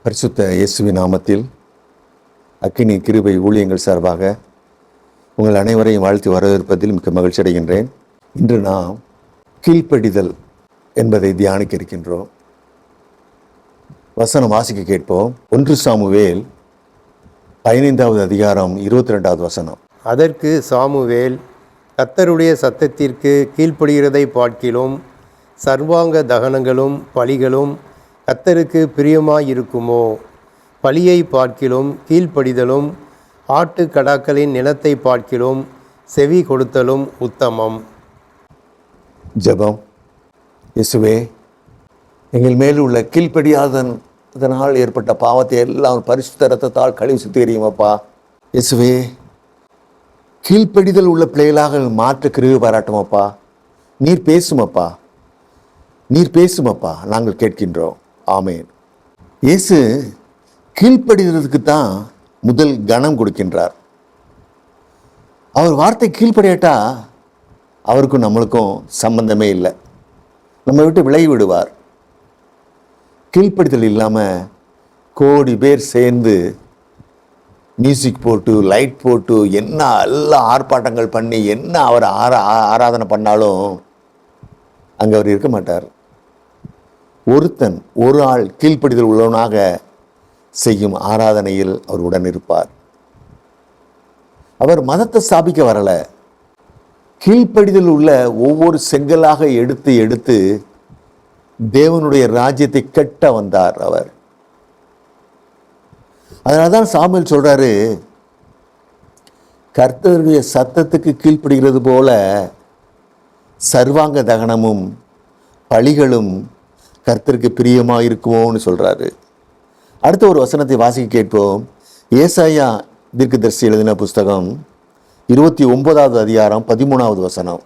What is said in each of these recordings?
பரிசுத்த இயேசுவின் நாமத்தில் அக்கினி கிருபை ஊழியங்கள் சார்பாக உங்கள் அனைவரையும் வாழ்த்து வரவேற்பதில் மிக்க மகிழ்ச்சி அடைகின்றேன். இன்று நாம் கீழ்ப்படிதல் என்பதை தியானிக்க இருக்கின்றோம். வசனம் வாசிக்க கேட்போம். 1 சாமுவேல் 15வது அதிகாரம் 22வது வசனம். அதற்கு சாமுவேல், கர்த்தருடைய சத்தத்திற்கு கீழ்ப்படுகிறதை பார்க்கிலும் சர்வாங்க தகனங்களும் பலிகளும் கர்த்தருக்கு பிரியமாயிருக்குமோ? பலியை பார்க்கிலும் கீழ்ப்படிதலும் ஆட்டுக்கடாக்களின் நிலத்தை பார்க்கிலும் செவி கொடுத்தலும் உத்தமம். ஜெபம். இயேசுவே, எங்கள் மேல் உள்ள கீழ்ப்படியாதனால் ஏற்பட்ட பாவத்தை எல்லாம் பரிசுத்த இரத்தத்தால் கழுவி சுத்திகரியுமப்பா. இயேசுவே, கீழ்ப்படிதல் உள்ள பிள்ளைகளாக மாற்ற கிருபை பாராட்டுமப்பா. நீர் பேசுமப்பா, நாங்கள் கேட்கின்றோம். ஆமேன். இயேசு கீழ்ப்படிதலுக்கு தான் முதல் கனம் கொடுக்கின்றார். அவர் வார்த்தை கீழ்ப்படியாட்டா அவருக்கும் நம்மளுக்கும் சம்பந்தமே இல்லை. நம்ம விட்டு விலகி விடுவார். கீழ்ப்படிதல் இல்லாமல் கோடி பேர் சேர்ந்து மியூசிக் போட்டு லைட் போட்டு என்ன எல்லாம் ஆர்ப்பாட்டங்கள் பண்ணி என்ன அவர் ஆராதனை பண்ணாலும் அங்கே அவர் இருக்க மாட்டார். ஒரு ஆள் கீழ்ப்படிதல் உள்ளவனாக செய்யும் ஆராதனையில் அவர் உடன் இருப்பார். அவர் மதத்தை ஸ்தாபிக்க வரல. கீழ்ப்படிதல் உள்ள ஒவ்வொரு செங்கலாக எடுத்து தேவனுடைய ராஜ்யத்தை கட்ட வந்தார் அவர். அதனால்தான் சாமுவேல் சொல்றாரு, கர்த்தருடைய சத்தத்துக்கு கீழ்ப்படுகிறது போல சர்வாங்க தகனமும் பலிகளும் கர்த்தருக்கு பிரியமாக இருக்குமோன்னு சொல்றாரு. அடுத்த ஒரு வசனத்தை வாசிக்க கேட்போம். ஏசாயா தீர்க்கதரிசி எழுதின புஸ்தகம் 29வது அதிகாரம் 13வது வசனம்.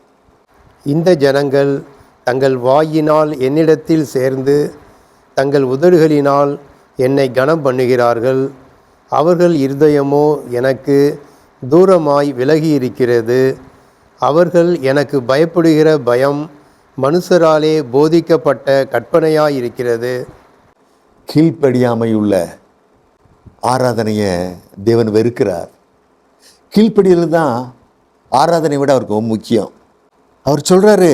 இந்த ஜனங்கள் தங்கள் வாயினால் என்னிடத்தில் சேர்ந்து தங்கள் உதடுகளினால் என்னை கனம் பண்ணுகிறார்கள். அவர்கள் இருதயமோ எனக்கு தூரமாய் விலகி இருக்கிறது. அவர்கள் எனக்கு பயப்படுகிற பயம் மனுஷராலே போதிக்கப்பட்ட கற்பனையாயிருக்கிறது. கீழ்ப்படியாமையுள்ள ஆராதனையை தேவன் வெறுக்கிறார். கீழ்ப்படிதல் தான் ஆராதனை விட அவருக்கு ரொம்ப முக்கியம். அவர் சொல்றாரு,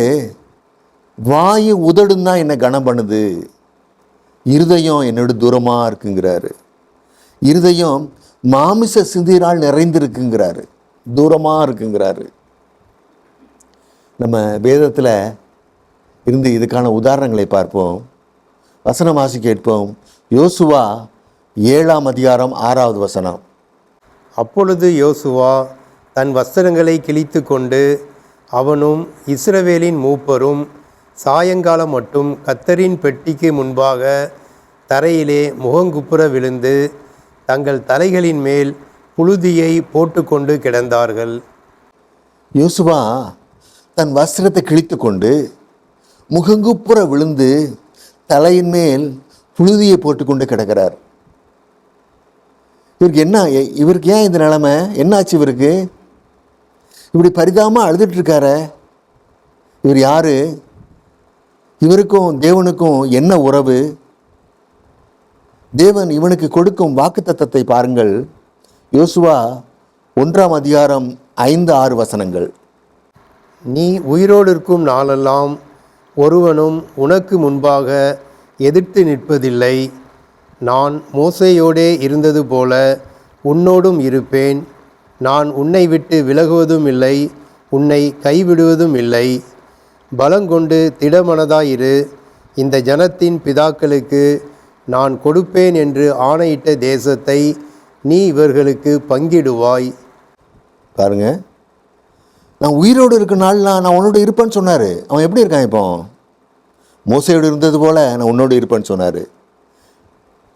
வாயு உதடும் தான் என்னை கனம் பண்ணுது, இருதயம் என்னோட தூரமாக இருக்குங்கிறாரு. இருதயம் மாமிச சிந்தினால் நிறைந்திருக்குங்கிறாரு, தூரமாக இருக்குங்கிறாரு. நம்ம வேதத்தில் இருந்து இதுக்கான உதாரணங்களை பார்ப்போம். வசனம் வாசி கேட்போம். யோசுவா 7ஆம் அதிகாரம் 6வது வசனம். அப்பொழுது யோசுவா தன் வஸ்திரங்களை கிழித்து கொண்டு அவனும் இஸ்ரவேலின் மூப்பரும் சாயங்காலம் மட்டும் கர்த்தரின் பெட்டிக்கு முன்பாக தரையிலே முகங்குப்புற விழுந்து தங்கள் தலைகளின் மேல் புழுதியை போட்டுக்கொண்டு கிடந்தார்கள். யோசுவா தன் வஸ்திரத்தை கிழித்து கொண்டு முகங்குப்புற விழுந்து தலையின் மேல் புழுதியை போட்டுக்கொண்டு கிடக்கிறார். இவருக்கு ஏன் இந்த நிலைமை? என்னாச்சு இவருக்கு? இப்படி பரிதாபமாக அழுதுட்டு இருக்கார. இவர் யாரு? இவருக்கும் தேவனுக்கும் என்ன உறவு? தேவன் இவனுக்கு கொடுக்கும் வாக்குத்தத்தத்தை பாருங்கள். யோசுவா 1ஆம் அதிகாரம் 5-6 வசனங்கள். நீ உயிரோடு இருக்கும் நாளெல்லாம் ஒருவனும் உனக்கு முன்பாக எதிர்த்து நிற்பதில்லை. நான் மோசேயோடே இருந்தது போல உன்னோடும் இருப்பேன். நான் உன்னை விட்டு விலகுவதும் இல்லை, உன்னை கைவிடுவதும் இல்லை. பலங்கொண்டு திடமனதாயிரு. இந்த ஜனத்தின் பிதாக்களுக்கு நான் கொடுப்பேன் என்று ஆணையிட்ட தேசத்தை நீ இவர்களுக்கு பங்கிடுவாய். பாருங்க, நான் உயிரோடு இருக்க நாள் நான் உன்னோடு இருப்பேன்னு சொன்னார். அவன் எப்படி இருக்கான்? இப்போ மோசையோடு இருந்தது போல் நான் உன்னோடு இருப்பேன்னு சொன்னார்.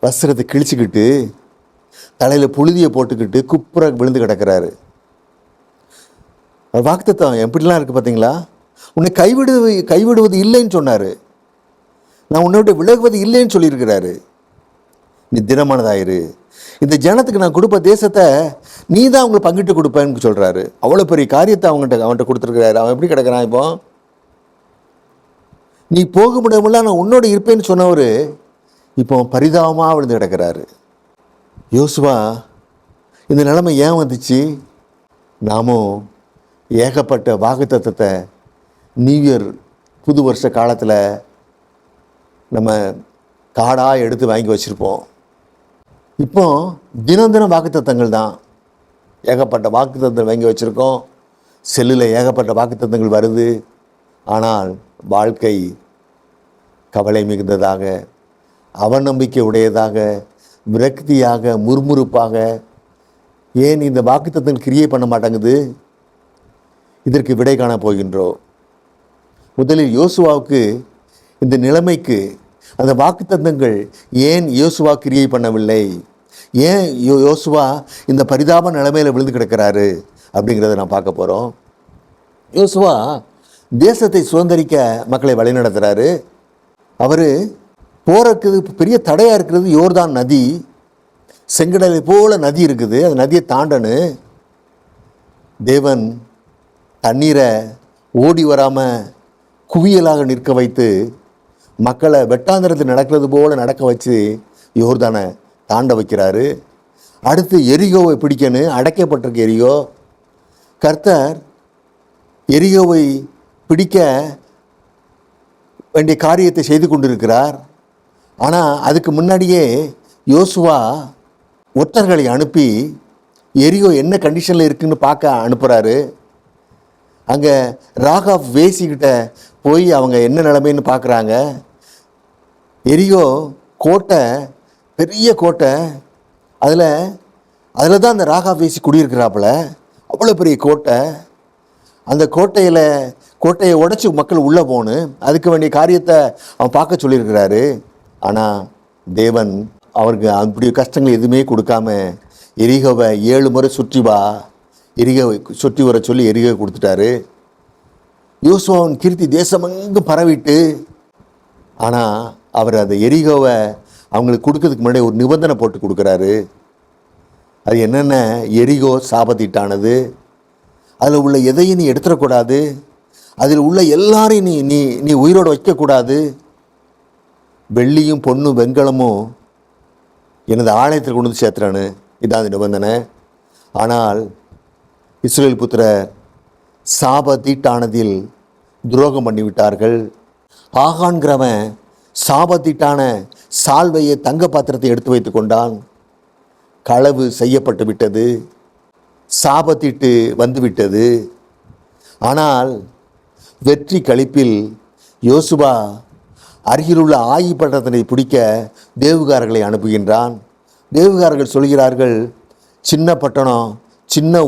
வஸ்திரத்தை கிழிச்சிக்கிட்டு தலையில் புழுதியை போட்டுக்கிட்டு குப்புற விழுந்து கிடக்கிறாரு. வாக்குத்தத்தம் எப்படிலாம் இருக்குது பார்த்தீங்களா? உன்னை கைவிடுவது இல்லைன்னு சொன்னார். நான் உன்னோட விலகுவது இல்லைன்னு சொல்லியிருக்கிறாரு. நீ திடமானதாயிரு. இந்த ஜனத்துக்கு நான் கொடுப்ப தேசத்தை நீ தான் அவங்களை பங்கிட்டு கொடுப்பேன்னு சொல்கிறாரு. அவ்வளோ பெரிய காரியத்தை அவன்கிட்ட கொடுத்துருக்கிறாரு. அவன் எப்படி கிடக்கிறான்? இப்போ நீ போக முடியாமலாம் நான் உன்னோட இருப்பேன்னு சொன்னவர் இப்போ பரிதாபமாக விழுந்து கிடக்கிறாரு. யோசுவா இந்த நிலைமை ஏன் வந்துச்சு? நாமும் ஏகப்பட்ட வாக்குத்தத்தத்தை நியூ இயர் புது வருஷ காலத்தில் நம்ம காடாக எடுத்து வாங்கி வச்சுருப்போம். இப்போ தினம் தினம் வாக்குத்தத்தங்கள் தான். ஏகப்பட்ட வாக்குத்தத்தங்கள் வாங்கி வச்சுருக்கோம். செல்லில் ஏகப்பட்ட வாக்குத்தத்தங்கள் வருது. ஆனால் வாழ்க்கை கவலை மிகுந்ததாக, அவநம்பிக்கை உடையதாக, விரக்தியாக, முறுமுறுப்பாக. ஏன் இந்த வாக்குத்தத்தங்கள் கிரியை பண்ண மாட்டேங்குது? இதற்கு விடை காண போகின்றோம். முதலில் யோசுவாவுக்கு இந்த நிலைமைக்கு அந்த வாக்குத்தத்தங்கள் ஏன் யோசுவா கிரியை பண்ணவில்லை, ஏன் யோசுவா இந்த பரிதாப நிலைமையில் விழுந்து கிடக்கிறாரு அப்படிங்கிறத நான் பார்க்க போகிறோம். யோசுவா தேசத்தை சுதந்திரிக்க மக்களை வழிநடத்துகிறாரு. அவர் போறதுக்கு பெரிய தடையாக இருக்கிறது யோர்தான் நதி. செங்கடலை போல நதி இருக்குது. அந்த நதியை தாண்டனு தேவன் தண்ணீரை ஓடி வராமல் குவியலாக நிற்க வைத்து மக்களை வெட்டாந்திரத்தில் நடக்கிறது போல நடக்க வச்சு யோர்தானை தாண்ட வைக்கிறாரு. அடுத்து எரிகோவை பிடிக்கணும். அடைக்கப்பட்டிருக்க எரிகோ. கர்த்தர் எரிகோவை பிடிக்க வேண்டிய காரியத்தை செய்து கொண்டிருக்கிறார். ஆனால் அதுக்கு முன்னாடியே யோசுவா ஒற்றர்களை அனுப்பி எரிகோ என்ன கண்டிஷனில் இருக்குன்னு பார்க்க அனுப்புகிறாரு. அங்கே ராகாப் வேசிக்கிட்ட போய் அவங்க என்ன நிலைமைன்னு பார்க்குறாங்க. எரிகோ கோட்டை, பெரிய கோட்டை. அதில் தான் அந்த ராகாப் வேசி குடியிருக்கிறாப்புல. அவ்வளோ பெரிய கோட்டை. அந்த கோட்டையை உடைச்சி மக்கள் உள்ளே போகணும். அதுக்கு வேண்டிய காரியத்தை அவன் பார்க்க சொல்லியிருக்கிறாரு. ஆனால் தேவன் அவருக்கு அப்படி கஷ்டங்கள் எதுவுமே கொடுக்காம எரிகோவை 7 முறை எரிகோவை சுற்றி வர சொல்லி எரிகோவை கொடுத்துட்டாரு. யோசுவாவின் கீர்த்தி தேசமெங்கும் பரவிட்டு, ஆனால் அவர் அந்த எரிகோவை அவங்களுக்கு கொடுக்கறதுக்கு முன்னாடி ஒரு நிபந்தனை போட்டு கொடுக்குறாரு. அது என்னென்ன? எரிகோ சாபத்தீட்டானது. அதில் உள்ள எதையும் நீ எடுத்துடக்கூடாது. அதில் உள்ள எல்லாரையும் நீ உயிரோடு வைக்கக்கூடாது. வெள்ளியும் பொண்ணும் வெண்கலமும் எனது ஆலயத்தில் கொண்டு வந்து சேர்த்துறானு. இதான் அந்த நிபந்தனை. ஆனால் இஸ்ரவேல் புத்திரர் சாபத்தீட்டானதில் துரோகம் பண்ணிவிட்டார்கள். ஆகான்கிறவன் சாபத்தீட்டான சால்வையை தங்க பாத்திரத்தை எடுத்து வைத்து கொண்டான். களவு செய்யப்பட்டு விட்டது. சாபத்தீட்டு வந்துவிட்டது. ஆனால் வெற்றி களிப்பில் யோசுவா அருகிலுள்ள ஆயி பட்டணத்தை பிடிக்க தேவுகாரர்களை அனுப்புகின்றான். தேவுகாரர்கள் சொல்கிறார்கள், சின்ன பட்டணம், சின்ன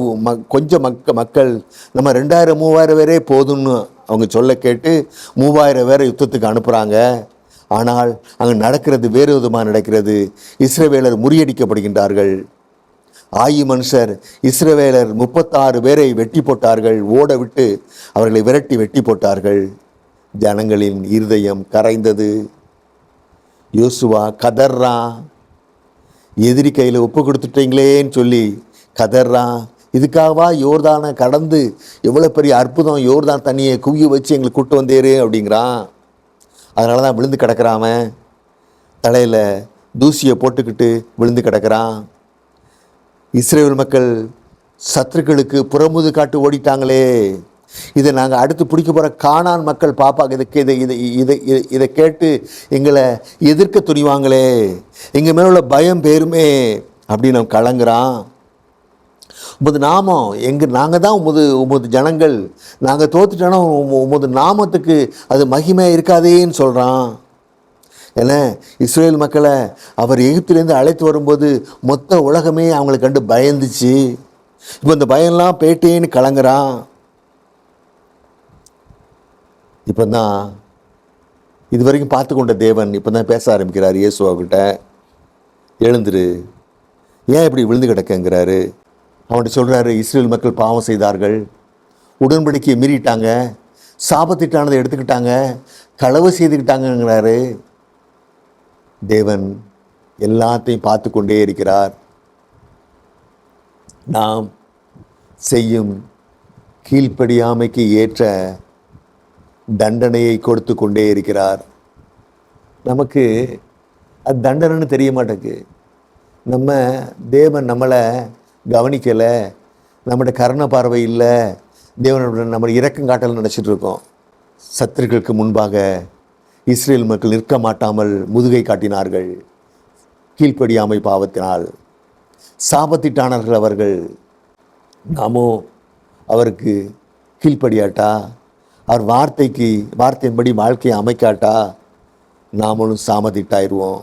கொஞ்சம் மக்கள், நம்ம 2000-3000 பேரே போதும்னு அவங்க சொல்ல கேட்டு 3000 பேரை யுத்தத்துக்கு அனுப்புகிறாங்க. ஆனால் அங்கே நடக்கிறது வேறு விதமாக நடக்கிறது. இஸ்ரவேலர் முறியடிக்கப்படுகின்றார்கள். ஆயி மனுஷர் இஸ்ரவேலர் 36 பேரை வெட்டி போட்டார்கள். ஓட விட்டு அவர்களை விரட்டி வெட்டி போட்டார்கள். ஜனங்களின் இருதயம் கரைந்தது. யோசுவா கதறான். எதிரி கையில் ஒப்பு கொடுத்துட்டீங்களேன்னு சொல்லி கதறான். இதுக்காகவா யோர்தானை கடந்து எவ்வளோ பெரிய அற்புதம், யோர்தான் தண்ணியை குவிய வச்சு எங்களுக்கு கூட்டு வந்தேரு அப்படிங்கிறான். அதனால தான் விழுந்து கிடக்கிறாம, தலையில் தூசியை போட்டுக்கிட்டு விழுந்து கிடக்கிறான். இஸ்ரேல் மக்கள் சத்துருக்களுக்கு புறமுது காட்டு ஓடிட்டாங்களே, இதை நாங்கள் அடுத்து பிடிக்க போகிற கானான் மக்கள் பாப்பாங்க, இதை கேட்டு எங்களை எதிர்க்க துணிவாங்களே, எங்கள் மேலே உள்ள பயம் பேருமே அப்படின்னு அவன் கலங்குறான். உமது நாமம் நாங்கள் தான் உமது ஜனங்கள், நாங்கள் தோத்துட்டோன்னா உமது நாமத்துக்கு அது மகிமை இருக்காதேன்னு சொல்கிறான். ஏன்னா இஸ்ரேல் மக்களை அவர் எகிப்திலேருந்து அழைத்து வரும்போது மொத்த உலகமே அவங்களை கண்டு பயந்துச்சு. இப்போ இந்த பயம்லாம் பேட்டேன்னு கலங்குறான். இப்போ தான் இது வரைக்கும் பார்த்து கொண்ட தேவன் இப்போ தான் பேச ஆரம்பிக்கிறார் இயேசுவாக்கிட்ட. எழுந்துரு, ஏன் இப்படி விழுந்து கிடக்குங்கிறாரு. அவன்கிட்ட சொல்கிறாரு, இஸ்ரேல் மக்கள் பாவம் செய்தார்கள், உடன்படிக்கையை மீறிட்டாங்க, சாபத்திட்டானதை எடுத்துக்கிட்டாங்க, களவு செய்துக்கிட்டாங்கங்கிறாரு. தேவன் எல்லாத்தையும் பார்த்து கொண்டே இருக்கிறார். நாம் செய்யும் கீழ்ப்படியாமைக்கு ஏற்ற தண்டனையை கொடுத்து கொண்டே இருக்கிறார். நமக்கு அது தண்டனைன்னு தெரிய மாட்டேங்குது. நம்ம தேவன் நம்மளை கவனிக்கலை, நம்மளுடைய கருணை பார்வை இல்லை, தேவனோட நம்ம இரக்கம் காட்டல் நினச்சிட்டு இருக்கோம். சத்துருக்களுக்கு முன்பாக இஸ்ரேல் மக்கள் நிற்க மாட்டாமல் முதுகை காட்டினார்கள். கீழ்ப்படியாமை பாவத்தினால் சாபத்திட்டானார்கள் அவர்கள். நாமோ அவருக்கு கீழ்ப்படியாட்டா, அவர் வார்த்தையின்படி வாழ்க்கையை அமைக்காட்டா நாமளும் சாபத்திட்டாயிருவோம்.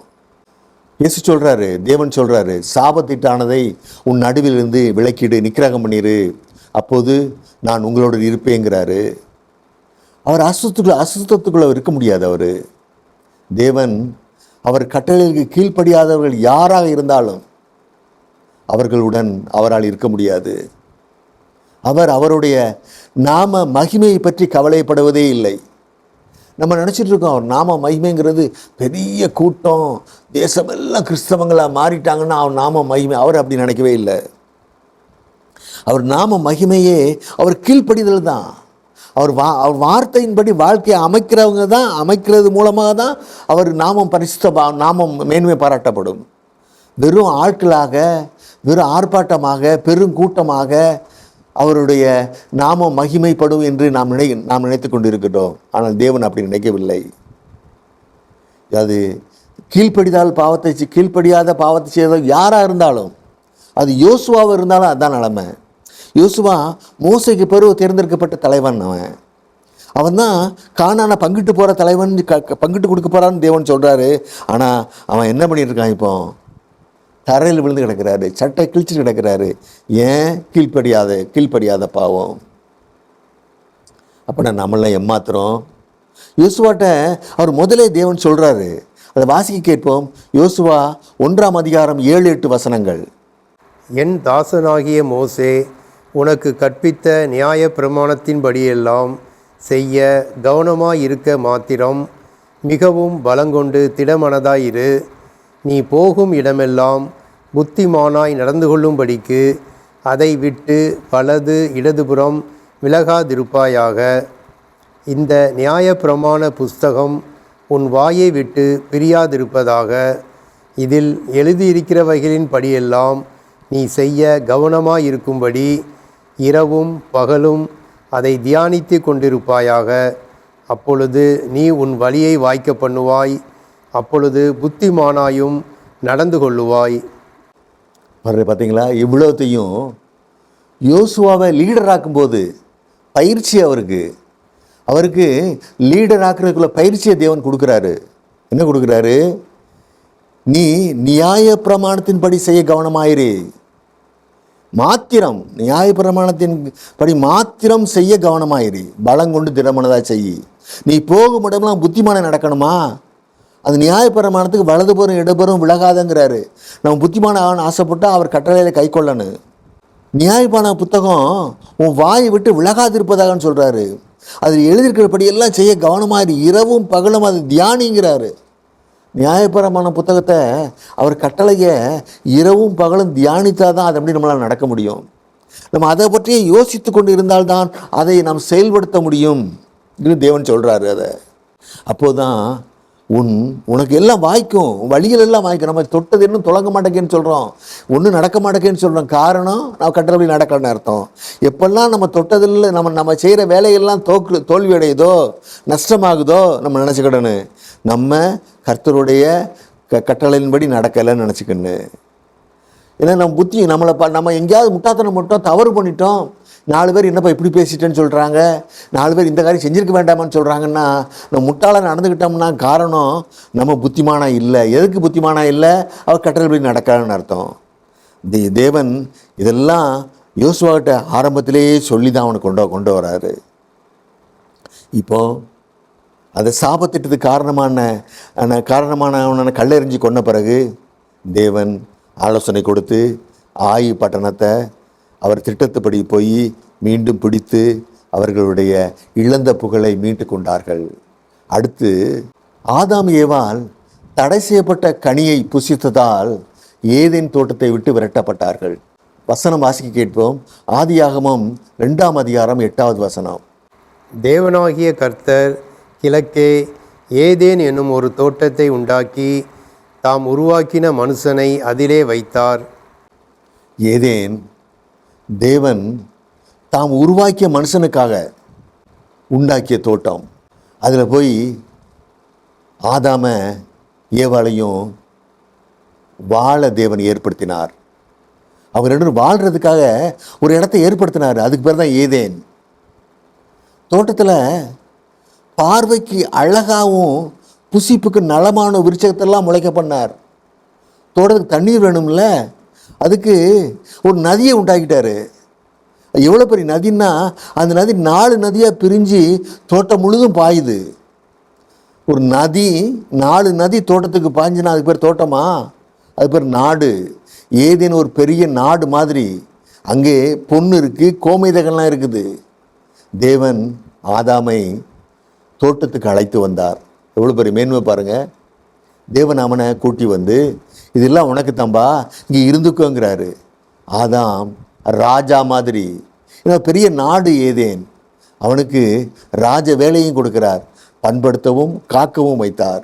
இயேசு சொல்கிறாரு, தேவன் சொல்கிறாரு, சாபத்திட்டானதை உன் நடுவிலிருந்து விலக்கிடு, நிக்கிரகம் பண்ணிடு, அப்போது நான் உங்களோட இருப்பேங்கிறாரு. அவர் அசுத்தத்துக்குள்ளே இருக்க முடியாது. அவர் தேவன் அவர் கட்டளைகளுக்கு கீழ்ப்படியாதவர்கள் யாராக இருந்தாலும் அவர்களுடன் அவரால் இருக்க முடியாது. அவருடைய நாம மகிமையை பற்றி கவலைப்படுவதே இல்லை. நம்ம நினச்சிட்டு இருக்கோம் அவர் நாம மகிமைங்கிறது பெரிய கூட்டம், தேசமெல்லாம் கிறிஸ்தவங்களாக மாறிட்டாங்கன்னா அவர் நாம மகிமை. அவர் அப்படி நினைக்கவே இல்லை. அவர் நாம மகிமையே அவர் கீழ்ப்படிதல் தான். அவர் வார்த்தையின்படி வாழ்க்கையை அமைக்கிறது மூலமாக தான் அவர் நாமம் மேன்மை பாராட்டப்படும். வெறும் ஆட்களாக, வெறும் ஆர்ப்பாட்டமாக, பெரும் கூட்டமாக அவருடைய நாமம் மகிமைப்படும் என்று நாம் நினைத்து கொண்டிருக்கிறோம். ஆனால் தேவன் அப்படி நினைக்கவில்லை. அது கீழ்ப்படியாத பாவத்தை செய்த யாராக இருந்தாலும், அது யோசுவாவாக இருந்தாலும் அதுதான் நிலைமை. யோசுவா மோசைக்கு பிறகு தேர்ந்தெடுக்கப்பட்ட தலைவன். அவன் தான் கானானை பங்கிட்டு போகிற தலைவன், பங்கிட்டு கொடுக்க போகிறான்னு தேவன் சொல்கிறாரு. ஆனால் அவன் என்ன பண்ணிட்டு இருக்கான்? இப்போ தரையில் விழுந்து கிடக்கிறாரு, சட்டை கிழிச்சிட்டு கிடக்கிறாரு. ஏன்? கீழ்ப்படியாத பாவம். அப்படின்னா நம்மளாம் ஏமாத்துறோம். யோசுவாட்ட அவர் முதலே தேவன் சொல்கிறாரு, அதை வாசிக்க கேட்போம். யோசுவா 1ஆம் அதிகாரம் 7-8 வசனங்கள். என் தாசனாகிய மோசே உனக்கு கற்பித்த நியாய பிரமாணத்தின்படியெல்லாம் செய்ய கவனமாயிருக்க மாத்திரம் மிகவும் பலங்கொண்டு திடமனதாயிரு. நீ போகும் இடமெல்லாம் புத்திமானாய் நடந்து கொள்ளும்படிக்கு அதை விட்டு வலது இடதுபுறம் விலகாதிருப்பாயாக. இந்த நியாயப்பிரமாண புஸ்தகம் உன் வாயை விட்டு பிரியாதிருப்பதாக. இதில் எழுதியிருக்கிறவைகளின் படியெல்லாம் நீ செய்ய கவனமாயிருக்கும்படி இரவும் பகலும் அதை தியானித்து கொண்டிருப்பாயாக. அப்பொழுது நீ உன் வழியை வாய்க்க பண்ணுவாய், அப்பொழுது புத்திமானாயும் நடந்து கொள்ளுவாய். பார்த்தீங்களா? இவ்வளோத்தையும் யோசுவாவை லீடராக்கும்போது பயிற்சி அவருக்கு லீடராக்குறதுக்குள்ள பயிற்சியை தேவன் கொடுக்குறாரு. என்ன கொடுக்குறாரு? நீ நியாய பிரமாணத்தின்படி செய்ய கவனமாயிரு. நியாய பிரமாணத்தின் படி மாத்திரம் செய்ய கவனமாயிரு. பலங்கொண்டு திடமனதாக செய். நீ போகும் இடமெல்லாம் புத்திமானம் நடக்கணுமா? அந்த நியாயப்பிரமாணத்துக்கு வலதுபுறம் இடப்புறம் விலகாதங்கிறாரு. நம்ம புத்திமான ஆசைப்பட்டால் அவர் கட்டளையில் கை கொள்ளணும். நியாயப்பிரமாண புத்தகம் உன் வாயை விட்டு விலகாதிருப்பதாகன்னு சொல்கிறாரு. அதில் எழுதியிருக்கிறபடியெல்லாம் செய்ய கவனமாக இரவும் பகலும் அதை தியானிங்கிறாரு. நியாயப்பிரமாண புத்தகத்தை அவர் கட்டளையை இரவும் பகலும் தியானித்தால் தான் அது எப்படி நம்மளால் நடக்க முடியும். நம்ம அதை பற்றியே யோசித்து கொண்டு இருந்தால்தான் அதை நாம் செயல்படுத்த முடியும் அப்படின்னு தேவன் சொல்கிறாரு. அதை அப்போதான் உனக்கு எல்லாம் வாய்க்கும், வழிகள் எல்லாம் வாய்க்கும். நம்ம தொட்டது இன்னும் தொடங்க மாட்டேங்கன்னு சொல்கிறோம், ஒன்றும் நடக்க மாட்டேங்கன்னு சொல்கிறோம். காரணம் நம்ம கட்டளை நடக்கணும்னு அர்த்தம். எப்பெல்லாம் நம்ம தொட்டதில் நம்ம செய்கிற வேலையெல்லாம் தோல்வி அடையுதோ, நஷ்டமாகுதோ, நம்ம நினச்சிக்கிடணும் நம்ம கர்த்தருடைய கட்டளையின்படி நடக்கலைன்னு நினச்சிக்கணும். ஏன்னா நம்ம எங்கேயாவது முட்டாத்தனம் தவறு பண்ணிட்டோம். 4 பேர் என்னப்பா இப்படி பேசிட்டேன்னு சொல்கிறாங்க, 4 பேர் இந்த காரியம் செஞ்சிருக்க வேண்டாமான்னு சொல்கிறாங்கன்னா, நம்ம முட்டாளாக நடந்துக்கிட்டோம்னா காரணம் நம்ம புத்திமானா இல்லை. எதுக்கு புத்திமானா இல்லை? அவர் கட்டளைப்படி நடக்கலன்னு அர்த்தம். தேவன் இதெல்லாம் யோசுவாகிட்ட ஆரம்பத்திலேயே சொல்லி தான் அவனை கொண்டு வராரு. இப்போது அதை சாபத்திட்டதுக்கு காரணமான அவனை கல்லெறிஞ்சு கொண்ட பிறகு தேவன் ஆலோசனை கொடுத்து ஆயி பட்டணத்தை அவர் திட்டத்துப்படி போய் மீண்டும் பிடித்து அவர்களுடைய இழந்த புகழை மீட்டு கொண்டார்கள். அடுத்து ஆதாம் ஏவாள் தடை செய்யப்பட்ட கனியை புசித்ததால் ஏதேன் தோட்டத்தை விட்டு விரட்டப்பட்டார்கள். வசனம் வாசிக்க கேட்போம். ஆதியாகமம் 2ஆம் அதிகாரம் 8வது வசனம். தேவனாகிய கர்த்தர் கிழக்கே ஏதேன் என்னும் ஒரு தோட்டத்தை உண்டாக்கி தாம் உருவாக்கின மனுஷனை அதிலே வைத்தார். ஏதேன் தேவன் தாம் உருவாக்கிய மனுஷனுக்காக உண்டாக்கிய தோட்டம். அதில் போய் ஆதாம ஏவாளையும் வாழ தேவன் ஏற்படுத்தினார். அவங்க ரெண்டு பேரும் வாழ்கிறதுக்காக ஒரு இடத்தை ஏற்படுத்தினார். அதுக்கு பேர் தான் ஏதேன். தோட்டத்தில் பார்வைக்கு அழகாகவும் புசிப்புக்கு நலமான விருட்சத்தெல்லாம் முளைக்க பண்ணார். தோட்டத்துக்கு தண்ணீர் வேணும்ல, அதுக்கு ஒரு நதியை உண்டாக்கிட்டாரு. எவ்வளோ பெரிய நதின்னா அந்த நதி 4 நதியாக பிரிஞ்சு தோட்டம் முழுதும் பாயுது. ஒரு நதி 4 நதி தோட்டத்துக்கு பாய்ஞ்சுன்னா அதுக்கு பேர் தோட்டமா? அது பேர் நாடு. ஏதேன்னு ஒரு பெரிய நாடு மாதிரி. அங்கே பொண்ணு இருக்குது, கோமைதகள்லாம் இருக்குது. தேவன் ஆதாமை தோட்டத்துக்கு அழைத்து வந்தார். எவ்வளோ பெரிய மேன்மை பாருங்கள். தேவன் அவனை கூட்டி வந்து இதெல்லாம் உனக்கு தம்பா, இங்கே இருந்துக்கோங்கிறாரு. ஆதாம் ராஜா மாதிரி. பெரிய நாடு ஏதேன். அவனுக்கு ராஜ வேலையும் கொடுக்கிறார். பண்படுத்தவும் காக்கவும் வைத்தார்.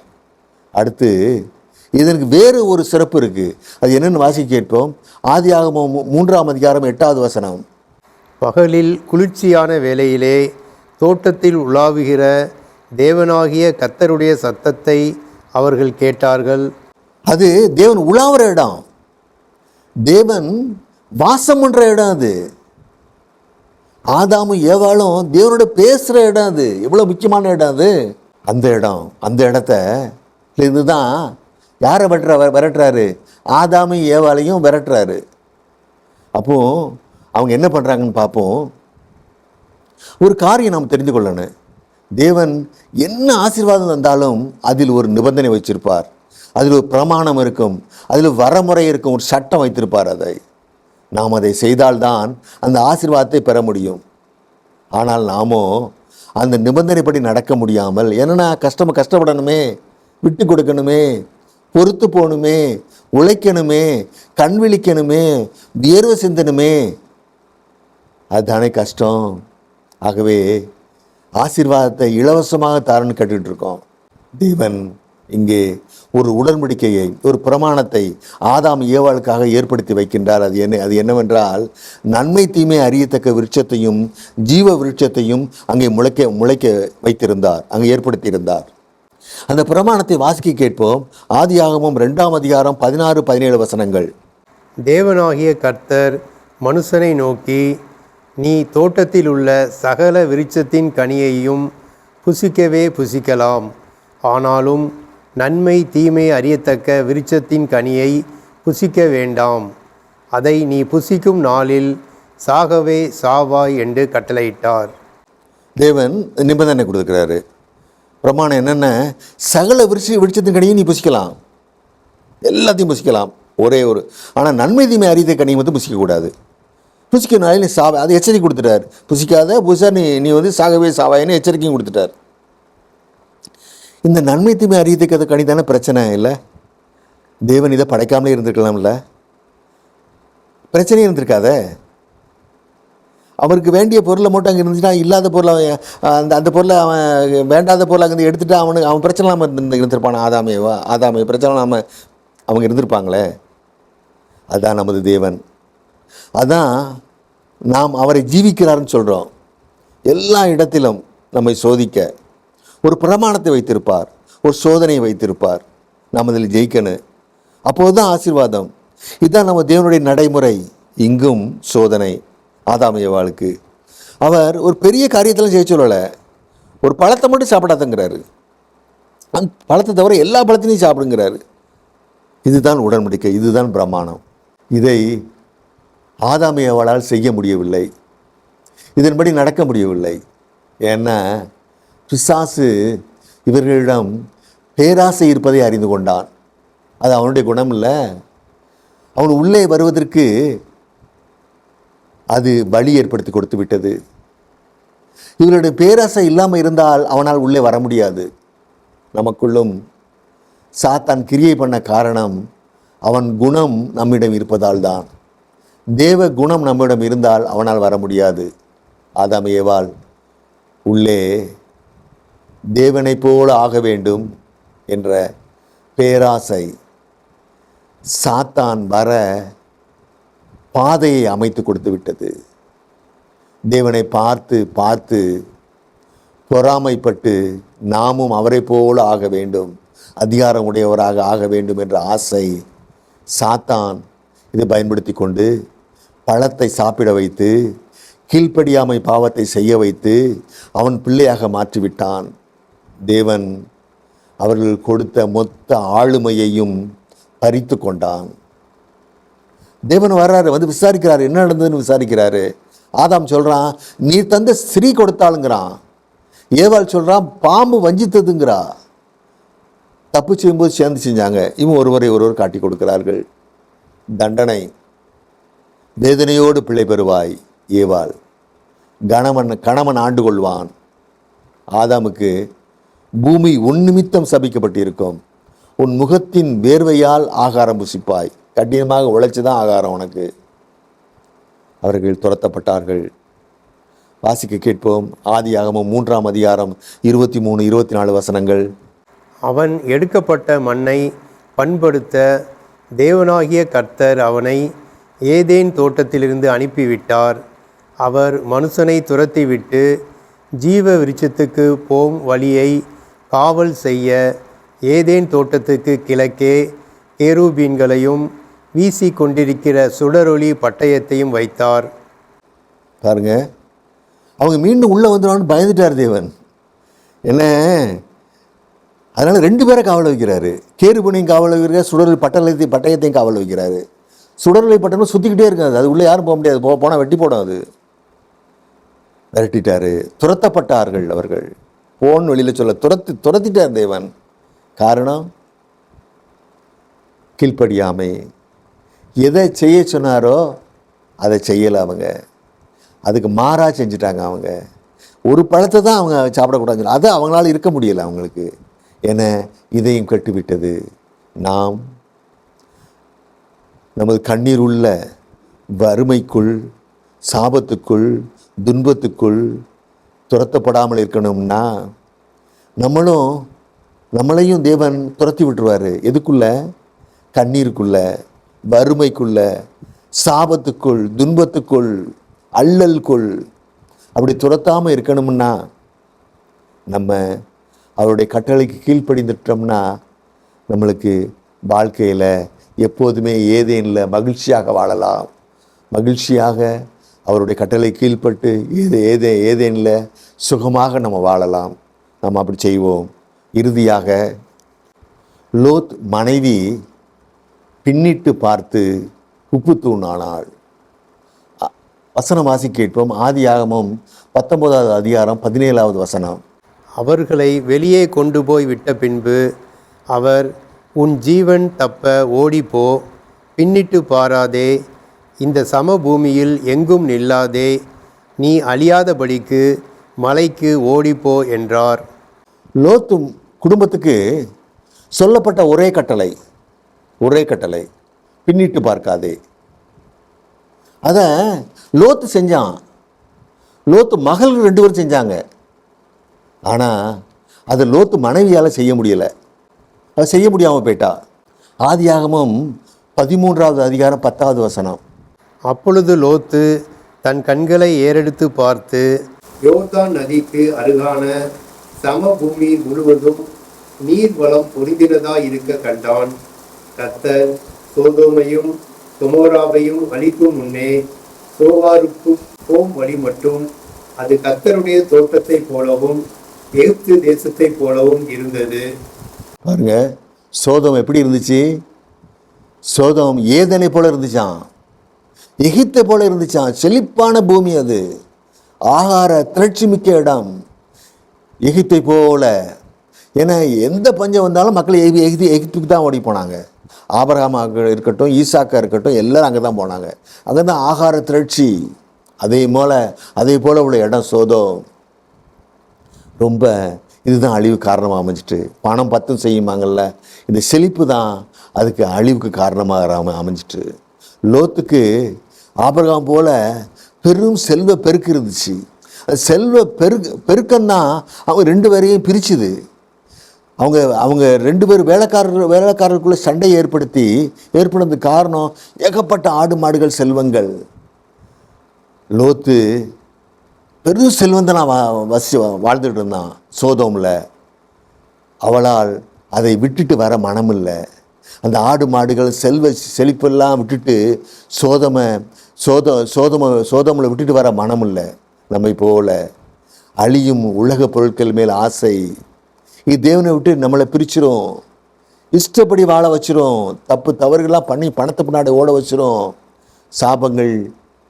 அடுத்து இதற்கு வேறு ஒரு சிறப்பு இருக்குது. அது என்னென்னு வாசிக்க கேட்போம். ஆதியாகமம் 3ஆம் அதிகாரம் 8வது வசனம். பகலில் குளிர்ச்சியான வேளையிலே தோட்டத்தில் உலாவுகிற தேவனாகிய கர்த்தருடைய சத்தத்தை அவர்கள் கேட்டார்கள். அது தேவன் உலாவுற இடம், தேவன் வாசம் பண்ணுற இடம். அது ஆதாமும் ஏவாளும் தேவனோட பேசுகிற இடம். அது எவ்வளோ முக்கியமான இடம் அது. அந்த இடத்த இதுதான் யாரை விரட்டுறாரு? ஆதாமும் ஏவாளையும் விரட்டுறாரு. அப்போது அவங்க என்ன பண்ணுறாங்கன்னு பார்ப்போம். ஒரு காரியம் நாம் தெரிந்து கொள்ளணும். தேவன் என்ன ஆசீர்வாதம் தந்தாலும் அதில் ஒரு நிபந்தனை வச்சிருப்பார். அதில் ஒரு பிரமாணம் இருக்கும், அதில் வரமுறை இருக்கும், ஒரு சட்டம் வைத்திருப்பார். நாம் அதை செய்தால்தான் அந்த ஆசீர்வாதத்தை பெற முடியும். ஆனால் நாமோ அந்த நிபந்தனைப்படி நடக்க முடியாமல், என்னென்னா கஷ்டப்படணுமே, விட்டு கொடுக்கணுமே, பொறுத்து போகணுமே, உழைக்கணுமே, கண் விழிக்கணுமே, வியர்வை சிந்தனுமே, அதுதானே கஷ்டம். ஆகவே ஆசீர்வாதத்தை இலவசமாக தாரன்னு கேட்டுட்டு இருக்கோம். தேவன் இங்கே ஒரு உடன்படிக்கையை, ஒரு பிரமாணத்தை ஆதாம் ஏவாளுக்காக ஏற்படுத்தி வைக்கின்றார். அது என்னவென்றால், நன்மை தீமை அறியத்தக்க விருட்சத்தையும் ஜீவ விருட்சத்தையும் அங்கே முளைக்க வைத்திருந்தார், அங்கே ஏற்படுத்தியிருந்தார். அந்த பிரமாணத்தை வாசிக்க கேட்போம். ஆதியாகமம் 2ஆம் அதிகாரம் 16-17 வசனங்கள். தேவனாகிய கர்த்தர் மனுஷனை நோக்கி, நீ தோட்டத்தில் உள்ள சகல விருட்சத்தின் கனியையும் புசிக்கவே புசிக்கலாம். ஆனாலும் நன்மை தீமை அறியத்தக்க விருட்சத்தின் கனியை புசிக்க வேண்டாம். அதை நீ புசிக்கும் நாளில் சாகவே சாவாய் என்று கட்டளையிட்டார். தேவன் நிபந்தனை கொடுக்குறாரு. பிரமாணம் என்னென்ன? சகல விருட்சத்தின் கனியை நீ புசிக்கலாம், எல்லாத்தையும் புசிக்கலாம், ஒரே ஒரு. ஆனால் நன்மை தீமை அறியத்த கனியை மட்டும் புசிக்கக்கூடாது. புசிக்க நாளில் நீ சாவ, அது எச்சரிக்கை கொடுத்துட்டார். புசிக்காத புதுசாக நீ சாகவே சாவாயின்னு எச்சரிக்கையும் கொடுத்துட்டார். இந்த நன்மை தீமை அறியத்தக்கது கனி தானே பிரச்சனை இல்லை? தேவன் இதை படைக்காமலே இருந்திருக்கலாம்ல, பிரச்சனையும் இருந்திருக்காதே. அவருக்கு வேண்டிய பொருளை மட்டும் அங்கே இருந்துச்சுன்னா, இல்லாத பொருளை அந்த பொருளை அவன் வேண்டாத பொருளை அங்கே எடுத்துகிட்டு அவன் பிரச்சனை இல்லாமல் இருந்திருப்பான். ஆதாமே பிரச்சனை இல்லாமல் அவங்க இருந்திருப்பாங்களே. அதுதான் நமது தேவன். அதான் நாம் அவரை ஜீவிக்கிறார்னு சொல்கிறோம். எல்லா இடத்திலும் நம்மை சோதிக்க ஒரு பிரமாணத்தை வைத்திருப்பார், ஒரு சோதனையை வைத்திருப்பார். நாம் அதில் ஜெயிக்கணும். அப்போது தான் ஆசீர்வாதம். இதுதான் நம்ம தேவனுடைய நடைமுறை. இங்கும் சோதனை ஆதாம் ஏவாளுக்கு. அவர் ஒரு பெரிய காரியத்தெல்லாம் செய்ய சொல்லலை, ஒரு பழத்தை மட்டும் சாப்பிடாதங்கிறாரு. அந்த பழத்தை தவிர எல்லா பழத்தினையும் சாப்பிடுங்கிறாரு. இதுதான் உடன்படிக்கை, இதுதான் பிரமாணம். இதை ஆதாம் ஏவாளால் செய்ய முடியவில்லை, இதன்படி நடக்க முடியவில்லை. ஏன்னா பிசாசு இவர்களிடம் பேராசை இருப்பதை அறிந்து கொண்டான். அது அவனுடைய குணம் இல்லை. அவன் உள்ளே வருவதற்கு அது வழி ஏற்படுத்தி கொடுத்து விட்டது. இவருடைய பேராசை இல்லாமல் இருந்தால் அவனால் உள்ளே வர முடியாது. நமக்குள்ளும் சாத்தான் கிரியை பண்ண காரணம் அவன் குணம் நம்மிடம் இருப்பதால் தான். தேவ குணம் நம்மிடம் இருந்தால் அவனால் வர முடியாது. ஆதாம் ஏவாள் உள்ளே தேவனைப் போல ஆக வேண்டும் என்ற பேராசை, சாத்தான் வர பாதையை அமைத்து கொடுத்து விட்டது. தேவனை பார்த்து பார்த்து பொறாமைப்பட்டு நாமும் அவரை போல ஆக வேண்டும், அதிகாரம் உடையவராக ஆக வேண்டும் என்ற ஆசை சாத்தான் இதை பயன்படுத்தி கொண்டு பழத்தை சாப்பிட வைத்து கீழ்ப்படியாமை பாவத்தை செய்ய வைத்து அவன் பிள்ளையாக மாற்றிவிட்டான். தேவன் அவர்கள் கொடுத்த மொத்த ஆளுமையையும் பறித்து கொண்டான். தேவன் வர்றாரு, வந்து விசாரிக்கிறாரு, என்ன நடந்ததுன்னு விசாரிக்கிறாரு. ஆதாம் சொல்கிறான், நீ தந்த ஸ்திரீ கொடுத்தாளுங்கிறான். ஏவாள் சொல்கிறான், பாம்பு வஞ்சித்ததுங்கிறா. தப்பு செய்யும்போது சேர்ந்து செஞ்சாங்க. இவன் ஒருவரை ஒருவர் காட்டி கொடுக்கிறார்கள். தண்டனை, வேதனையோடு பிள்ளை பெறுவாய். ஏவாள், கணவன் ஆண்டு கொள்வான். ஆதாமுக்கு, பூமி உன் நிமித்தம் சபிக்கப்பட்டிருக்கும், உன் முகத்தின் வேர்வையால் ஆகாரம் புசிப்பாய். கடினமாக உழைச்சி தான் ஆகாரம் உனக்கு. அவர்கள் துரத்தப்பட்டார்கள். வாசிக்க கேட்போம். ஆதியாகமம் 3ஆம் அதிகாரம் 23, 24 வசனங்கள். அவன் எடுக்கப்பட்ட மண்ணை பண்படுத்த தேவனாகிய கர்த்தர் அவனை ஏதேன் தோட்டத்திலிருந்து அனுப்பிவிட்டார். அவர் மனுஷனை துரத்திவிட்டு ஜீவ விருட்சத்துக்கு போம் வழியை காவல் செய்ய ஏதேன் தோட்டத்துக்கு கிழக்கே கேருபீன்களையும் வீசி கொண்டிருக்கிற சுடரொளி பட்டயத்தையும் வைத்தார். பாருங்க, அவங்க மீண்டும் உள்ளே வந்துடுவான்னு பயந்துட்டார் தேவன். என்ன, அதனால் 2 பேரை காவல் வைக்கிறாரு. கேருபீனையும் காவல் வைக்கிறார், சுடரொளி பட்டயத்தையும் காவல் வைக்கிறாரு. சுடரொளி பட்டணம் சுற்றிக்கிட்டே இருக்காது, அது உள்ளே யாரும் போக முடியாது, போனால் வெட்டி போடும். அது விரட்டிட்டாரு. துரத்தப்பட்டார்கள் அவர்கள். போன் வெளியில் சொல்ல துரத்திட்டார் தேவன். காரணம், கீழ்ப்படியாமை. எதை செய்ய சொன்னாரோ அதை செய்யலை அவங்க. அதுக்கு மாறாக செஞ்சுட்டாங்க அவங்க. ஒரு பழத்தை தான் அவங்க சாப்பிடக்கூடாதுன்னு, அது அவங்களால இருக்க முடியலை அவங்களுக்கு. என இதையும் கட்டுவிட்டது. நாம் நமது கண்ணீர் உள்ள வறுமைக்குள், சாபத்துக்குள், துன்பத்துக்குள் துரத்தப்படாமல் இருக்கணும்னா நம்மளையும் தேவன் துரத்தி விட்டுருவார். எதுக்குள்ள? கண்ணீருக்குள்ள, வறுமைக்குள்ள, சாபத்துக்குள், துன்பத்துக்குள், அல்லல்குள். அப்படி துரத்தாமல் இருக்கணும்னா நம்ம அவருடைய கட்டளைக்கு கீழ்ப்படிந்துட்டோம்னா நம்மளுக்கு வாழ்க்கையில் எப்போதுமே ஏதேனில் மகிழ்ச்சியாக வாழலாம். மகிழ்ச்சியாக அவருடைய கட்டளை கீழ்ப்பட்டு ஏதேனில் சுகமாக நம்ம வாழலாம். நம்ம அப்படி செய்வோம். இறுதியாக லோத் மனைவி பின்னிட்டு பார்த்து உப்பு தூணானாள். வசனம் வாசி கேட்போம். ஆதியாகமம் 19ஆவது அதிகாரம் 17ஆவது வசனம். அவர்களை வெளியே கொண்டு போய் விட்ட பின்பு அவர், உன் ஜீவன் தப்ப ஓடிப்போ, பின்னிட்டு பாராதே, இந்த சமபூமியில் எங்கும் நில்லாதே, நீ அழியாதபடிக்கு மலைக்கு ஓடிப்போ என்றார். லோத்து குடும்பத்துக்கு சொல்லப்பட்ட ஒரே கட்டளை பின்னிட்டு பார்க்காதே. அதை லோத்து செஞ்சான். லோத்து மகள்கள் 2 பேரும் செஞ்சாங்க. ஆனால் அது லோத்து மனைவியால் செய்ய முடியலை. அது செய்ய முடியாமல் போயிட்டா. ஆதியாகமம் 13ஆவது அதிகாரம் 10ஆவது வசனம். அப்பொழுது லோத்து தன் கண்களை ஏறெடுத்து பார்த்து, யோர்தான் நதிக்கு அருகான சமபூமி முழுவதும் நீர்வளம் பொருந்தினதா இருக்க கண்டான். கர்த்தர் சோதோமையும் கொமோராவையும் அழிக்கும் முன்னே சோவாருக்கு போம் வழி மட்டும் அது கர்த்தருடைய தோட்டத்தை போலவும் எகிப்து தேசத்தை போலவும் இருந்தது. பாருங்க, சோதம் எப்படி இருந்துச்சு? சோதம் ஏதனை போல இருந்துச்சான், எகிப்தை போல இருந்துச்சான். செழிப்பான பூமி அது, ஆகார திரட்சி மிக்க இடம். எகிப்தை போல. ஏன்னா எந்த பஞ்சம் வந்தாலும் மக்கள் எகிப்துக்கு தான் ஓடி போனாங்க. ஆபிரகாமாக இருக்கட்டும், ஈசாக்கா இருக்கட்டும், எல்லாரும் அங்கே தான் போனாங்க. அங்கே தான் ஆகார திரட்சி. அதே போல் உள்ள இடம் சோதோம். ரொம்ப இதுதான் அழிவு காரணமாக அமைஞ்சிட்டு. பணம் 10 செய்யுமாங்கள்ல, இந்த செழிப்பு தான் அதுக்கு அழிவுக்கு காரணமாக அமைஞ்சிட்டு. லோத்துக்கு ஆபிரகாம் போல பெரும் செல்வ பெருக்கு இருந்துச்சு. செல்வ பெருக்கம்தான் அவங்க 2 பேரையும் பிரிச்சுது. அவங்க அவங்க 2 பேர் வேலைக்காரருக்குள்ள சண்டை ஏற்படுறதுக்கு காரணம் ஏகப்பட்ட ஆடு மாடுகள் செல்வங்கள். லோத்து பெரும் செல்வந்தனாக வாழ்ந்துட்டு இருந்தான் சோதோமில். அவளால் அதை விட்டுட்டு வர மனம் இல்லை. அந்த ஆடு மாடுகள் செழிப்பெல்லாம் விட்டுட்டு சோதமில் விட்டுட்டு வர மனம் இல்லை. நம்மை போல அழியும் உலக பொருட்கள் மேல் ஆசை இது தேவனை விட்டு நம்மளை பிரிச்சிரும். இஷ்டப்படி வாழ வச்சிரும். தவறுகள்லாம் பண்ணி பணத்தை பின்னாடி ஓட வச்சிரும். சாபங்கள்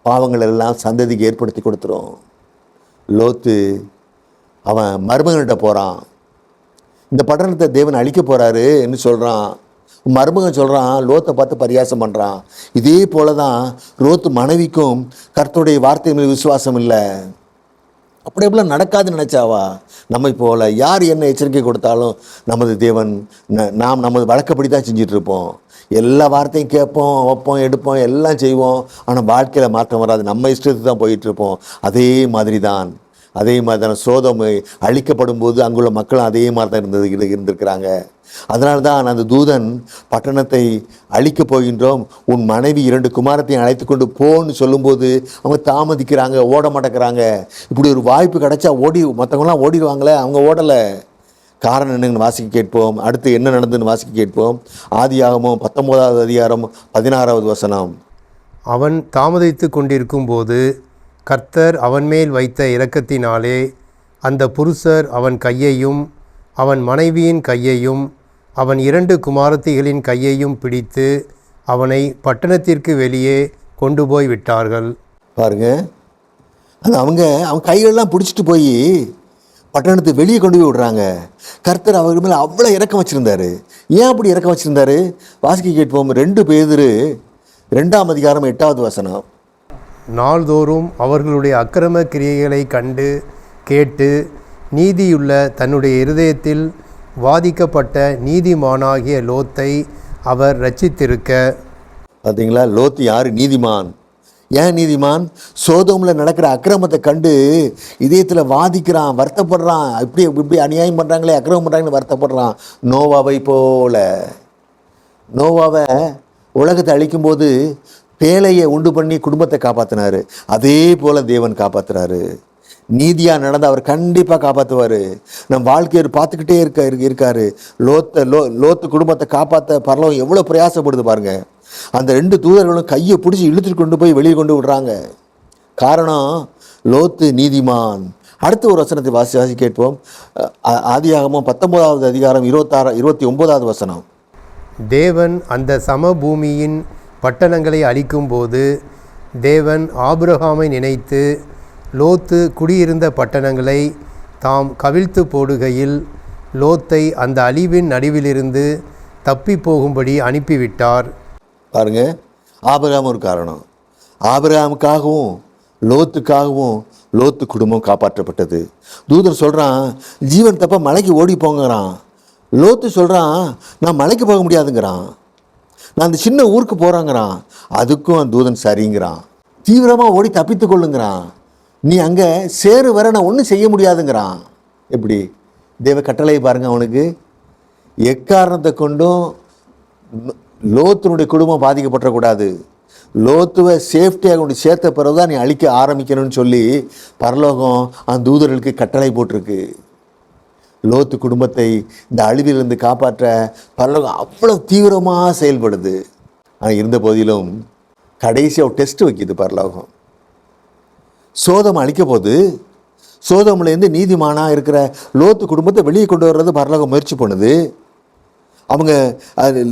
பாவங்கள் எல்லாம் சந்ததிக்கு ஏற்படுத்தி கொடுத்துரும். லோத்து அவன் மருமகன்கிட்ட போகிறான். இந்த பட்டணத்தை தேவன் அழிக்க போகிறாருன்னு சொல்கிறான். மருமகன் சொல்கிறான், லோத்தை பார்த்து பரியாசம் பண்ணுறான். இதே போல தான் லோத்து மனைவிக்கும் கர்த்தருடைய வார்த்தை மேல் விசுவாசம் இல்லை. அப்படி எப்படிலாம் நடக்காதுன்னு நினச்சாவா? நம்மை போல யார் என்ன எச்சரிக்கை கொடுத்தாலும் நமது தேவன் நாம் நமது வழக்கப்படி தான் செஞ்சிட்ருப்போம். எல்லா வார்த்தையும் கேட்போம், வைப்போம், எடுப்போம், எல்லாம் செய்வோம். ஆனால் வாழ்க்கையில் மாற்றம் வராது. நம்ம இஷ்டத்துக்கு தான் போயிட்டுருப்போம். அதே மாதிரி தான் சோதோம் அழிக்கப்படும் போது அங்குள்ள மக்களும் அதே மாதிரி தான் இருந்திருக்கிறாங்க. அதனால தான் அந்த தூதன் பட்டணத்தை அழிக்கப் போகின்றோம், உன் மனைவி 2 குமாரத்தையும் அழைத்து கொண்டு போன்னு சொல்லும்போது அவங்க தாமதிக்கிறாங்க, ஓட மாட்டேங்கிறாங்க. இப்படி ஒரு வாய்ப்பு கிடைச்சா மற்றவங்களாம் ஓடிடுவாங்களே, அவங்க ஓடலை. காரணம் என்னன்னு வாசிக்க கேட்போம். அடுத்து என்ன நடந்துன்னு வாசிக்க கேட்போம். ஆதியாகமம் 19வது அதிகாரம் 16வது வசனம். அவன் தாமதித்து கொண்டிருக்கும் போது கர்த்தர் அவன் மேல் வைத்த இரக்கத்தினாலே அந்த புருஷர் அவன் கையையும் அவன் மனைவியின் கையையும் அவன் 2 குமாரத்திகளின் கையையும் பிடித்து அவனை பட்டணத்திற்கு வெளியே கொண்டு போய் விட்டார்கள். பாருங்க, அவங்க கைகளெல்லாம் பிடிச்சிட்டு போய் பட்டணத்துக்கு வெளியே கொண்டு போய் விடுறாங்க. கர்த்தர் அவர் மேலே அவ்வளோ இறக்கம் வச்சுருந்தாரு. ஏன் அப்படி இறக்கம் வச்சுருந்தாரு? வாசிக்க கேட்போம். 2 பேதுரு 2ஆம் அதிகாரம் 8வது வசனம். நாள்தோறும் அவர்களுடைய அக்கிரம கிரியைகளை கண்டு கேட்டு நீதியுள்ள தன்னுடைய இருதயத்தில் வாதிக்கப்பட்ட நீதிமானாகிய லோத்தை அவர் ரட்சித்திருக்க. பார்த்தீங்களா, லோத்து யார்? நீதிமான். ஏன் நீதிமான்? சோதோமில் நடக்கிற அக்கிரமத்தை கண்டு இதயத்தில் வாதிக்கிறான், வருத்தப்படுறான். இப்படி அநியாயம் பண்ணுறாங்களே, அக்கிரமம் பண்ணுறாங்கன்னு வருத்தப்படுறான். நோவாவை உலகத்தை அழிக்கும்போது பேழையை உண்டு பண்ணி குடும்பத்தை காப்பாற்றினார். அதே போல் தேவன் காப்பாற்றுறாரு. நீதியாக நடந்து அவர் கண்டிப்பாக காப்பாற்றுவார். நம் வாழ்க்கையை பார்த்துக்கிட்டே இருக்காரு. லோத்து குடும்பத்தை காப்பாற்ற பரலோகம் எவ்வளோ பிரயாசப்படுது பாருங்கள். அந்த 2 தூதர்களும் கையை பிடிச்சி இழுத்துட்டு கொண்டு போய் வெளியே கொண்டு விடுறாங்க. காரணம், லோத்து நீதிமான். அடுத்த ஒரு வசனத்தை வாசி கேட்போம். ஆதியாகமம் 19வது அதிகாரம் 29வது வசனம். தேவன் அந்த சமபூமியின் பட்டணங்களை அழிக்கும்போது தேவன் ஆபிரகாமை நினைத்து லோத்து குடியிருந்த பட்டணங்களை தாம் கவிழ்த்து போடுகையில் லோத்தை அந்த அழிவின் நடுவிலிருந்து தப்பி போகும்படி அனுப்பிவிட்டார். பாருங்க, ஆபிரகாம் ஒரு காரணம். ஆபிரகாமுக்காகவும் லோத்துக்காகவும் லோத்து குடும்பம் காப்பாற்றப்பட்டது. தூதன் சொல்கிறான், ஜீவன் தப்ப மலைக்கு ஓடி போங்கிறான். லோத்து சொல்கிறான், நான் மலைக்கு போக முடியாதுங்கிறான். நான் அந்த சின்ன ஊருக்கு போகிறாங்கிறான். அதுக்கும் தூதன் சரிங்கிறான். தீவிரமாக ஓடி தப்பித்து கொள்ளுங்கிறான். நீ அங்கே சேரு வர நான் ஒன்றும் செய்ய முடியாதுங்கிறான். எப்படி தேவ கட்டளை பாருங்கள். அவனுக்கு எக்காரணத்தை கொண்டும் லோத்துனுடைய குடும்பம் பாதிக்கப்படக்கூடாது. லோத்துவை சேஃப்டியாக கொண்டு சேர்த்த பிறகு தான் நீ அழிக்க ஆரம்பிக்கணும்னு சொல்லி பரலோகம் அந்த தூதர்களுக்கு கட்டளை போட்டிருக்கு. லோத்து குடும்பத்தை இந்த அழிவிலிருந்து காப்பாற்ற பரலோகம் அவ்வளோ தீவிரமாக செயல்படுது. ஆனால் இருந்த போதிலும் கடைசியாக ஒரு டெஸ்ட் வைக்கிது பரலோகம். சோதம் அழிக்க போது சோதம்லேருந்து நீதிமானாக இருக்கிற லோத்து குடும்பத்தை வெளியே கொண்டு வர்றது பரலோகம் முயற்சி பண்ணுது. அவங்க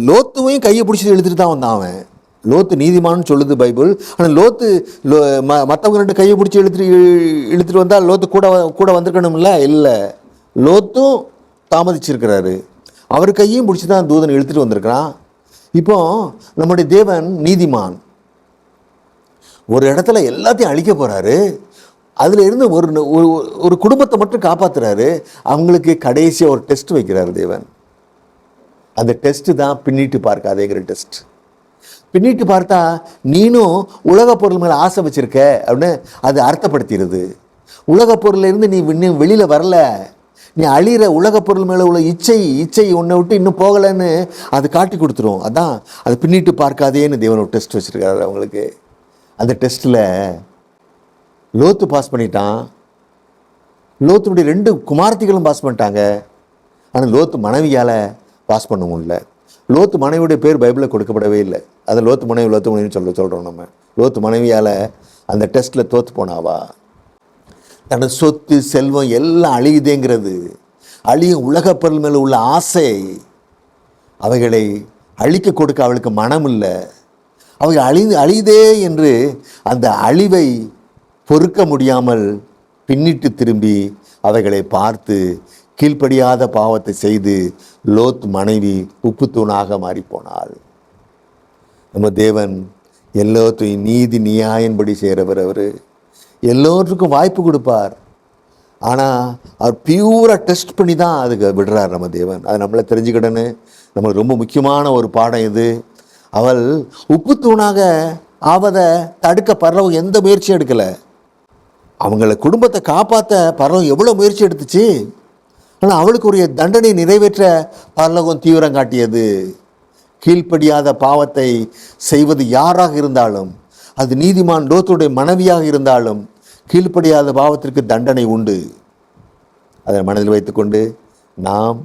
லோத்துவையும் கையை பிடிச்சி இழுத்துட்டு தான் வந்தான் அவன். லோத்து நீதிமான்னு சொல்லுது பைபிள். ஆனால் லோத்து மற்றவங்க 2 கையை பிடிச்சி இழுத்துட்டு வந்தால் லோத்து கூட வந்திருக்கணும்ல. இல்லை, லோத்தும் தாமதிச்சிருக்கிறாரு. அவர் கையும் பிடிச்சி தான் தூதன் இழுத்துட்டு வந்திருக்கிறான். இப்போ நம்முடைய தேவன் நீதிமான். ஒரு இடத்துல எல்லாத்தையும் அழிக்க போகிறாரு. அதில் இருந்து ஒரு குடும்பத்தை மட்டும் காப்பாற்றுறாரு. அவங்களுக்கு கடைசியாக ஒரு டெஸ்ட் வைக்கிறார் தேவன். அந்த டெஸ்ட்டு தான் பின்னிட்டு பார்க்காதேங்கிற டெஸ்ட். பின்னிட்டு பார்த்தா நீனும் உலக பொருள் மேலே ஆசை வச்சுருக்க அப்படின்னு அது அர்த்தப்படுத்திடுது. உலக பொருளிலிருந்து நீ இன்னும் வெளியில் வரல. நீ அழிகிற உலகப் பொருள் மேலே உள்ள இச்சை உன்னை விட்டு இன்னும் போகலைன்னு அது காட்டி கொடுத்துரும். அதான் அது பின்னிட்டு பார்க்காதேன்னு தேவன் ஒரு டெஸ்ட் வச்சுருக்காரு அவங்களுக்கு. அந்த டெஸ்ட்டில் லோத்து பாஸ் பண்ணிட்டான். லோத்துடைய 2 குமார்த்திகளும் பாஸ் பண்ணிட்டாங்க. ஆனால் லோத்து மனைவியால் பாஸ் பண்ண முடியல. லோத்து மனைவியுடைய பேர் பைபிளில் கொடுக்கப்படவே இல்லை. அதை லோத்து மனைவின்னு சொல்கிறோம் நம்ம. லோத்து மனைவியால் அந்த டெஸ்ட்டில் தோற்று போனாவா? தன்னோட சொத்து செல்வம் எல்லாம் அழியுதேங்கிறது, அழியும் உலகப் பொருள் மேலே உள்ள ஆசை, அவைகளை அழிக்க கொடுக்க அவளுக்கு மனம் இல்லை. அவைகள் அழியுதே என்று அந்த அழிவை பொறுக்க முடியாமல் பின்னிட்டு திரும்பி அவைகளை பார்த்து கீழ்ப்படியாத பாவத்தை செய்து லோத் மனைவி உப்புத்தூணாக மாறிப்போனாள். நம்ம தேவன் எல்லோத்தையும் நீதி நியாயன்படி செய்கிறவர். அவர் எல்லோருக்கும் வாய்ப்பு கொடுப்பார். ஆனால் அவர் பியூராக டெஸ்ட் பண்ணி தான் அதுக்கு விடுறார் நம்ம தேவன். அதை நம்மளை தெரிஞ்சுக்கிடன்னு நம்மளுக்கு ரொம்ப முக்கியமான ஒரு பாடம் இது. அவள் உப்புத்தூணாக ஆவதை தடுக்க பரலோகம் எந்த முயற்சியும் எடுக்கலை. அவங்கள குடும்பத்தை காப்பாற்ற பரலோகம் எவ்வளோ முயற்சி எடுத்துச்சு. ஆனால் அவளுக்குரிய தண்டனை நிறைவேற்ற பரலோகம் தீவிரம் காட்டியது. கீழ்ப்படியாத பாவத்தை செய்வது யாராக இருந்தாலும், அது நீதிமான் லோத்துடைய மனைவியாக இருந்தாலும், கீழ்ப்படியாத பாவத்திற்கு தண்டனை உண்டு. அதை மனதில் வைத்துக்கொண்டு நாம்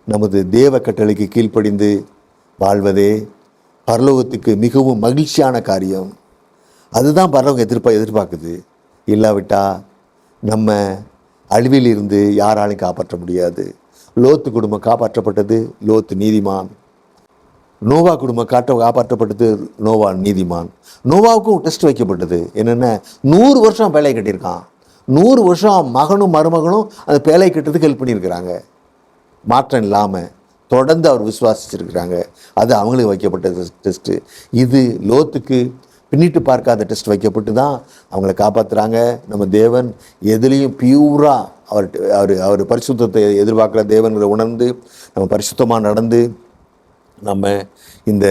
நமது தேவ கட்டளைக்கு கீழ்ப்படிந்து வாழ்வதே பரலோகத்துக்கு மிகவும் மகிழ்ச்சியான காரியம். அதுதான் பரலோகம் எதிர்பார்க்குது. இல்லாவிட்டால் நம்ம அழிவில் இருந்து யாராலையும் காப்பாற்ற முடியாது. லோத்து குடும்பம் காப்பாற்றப்பட்டது, லோத்து நீதிமான். நோவா குடும்பம் காப்பாற்றப்பட்டது, நோவா நீதிமான். நோவாவுக்கும் டெஸ்ட் வைக்கப்பட்டது. என்னென்ன, 100 வருஷம் பேழை கட்டியிருக்கான். 100 வருஷம் மகனும் மருமகனும் அந்த பேழை கட்டுறதுக்கு ஹெல்ப் பண்ணியிருக்கிறாங்க. மாற்றம் இல்லாமல் தொடர்ந்து அவர் விசுவாசிச்சிருக்கிறாங்க. அது அவங்களுக்கு வைக்கப்பட்ட டெஸ்ட்டு. இது லோத்துக்கு பின்னிட்டு பார்க்காத டெஸ்ட் வைக்கப்பட்டு தான் அவங்கள காப்பாற்றுறாங்க. நம்ம தேவன் எதுலேயும் பியூராக அவர் பரிசுத்தத்தை எதிர்பார்க்குற தேவன்களை உணர்ந்து நம்ம பரிசுத்தமாக நடந்து நம்ம இந்த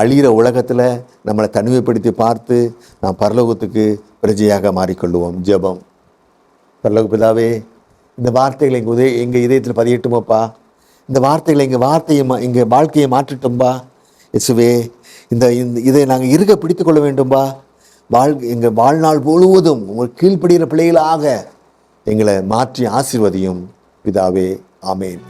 அழிகிற உலகத்தில் நம்மளை தனிமைப்படுத்தி பார்த்து நாம் பரலோகத்துக்கு பிரஜையாக மாறிக்கொள்ளுவோம். ஜெபம். பரலோக பிதாவே, இந்த வார்த்தைகளை எங்கள் இதயத்தில் பதியட்டுமாப்பா. இந்த வார்த்தைகளை எங்கள் வாழ்க்கையை மாற்றட்டும்பா. இயேசுவே, இதை நாங்கள் இருக பிடித்து கொள்ள வேண்டும்பா. எங்கள் வாழ்நாள் முழுவதும் உங்கள் கீழ்ப்படுகிற பிள்ளைகளாக எங்களை மாற்றி ஆசீர்வதியும் பிதாவே. ஆமேன்.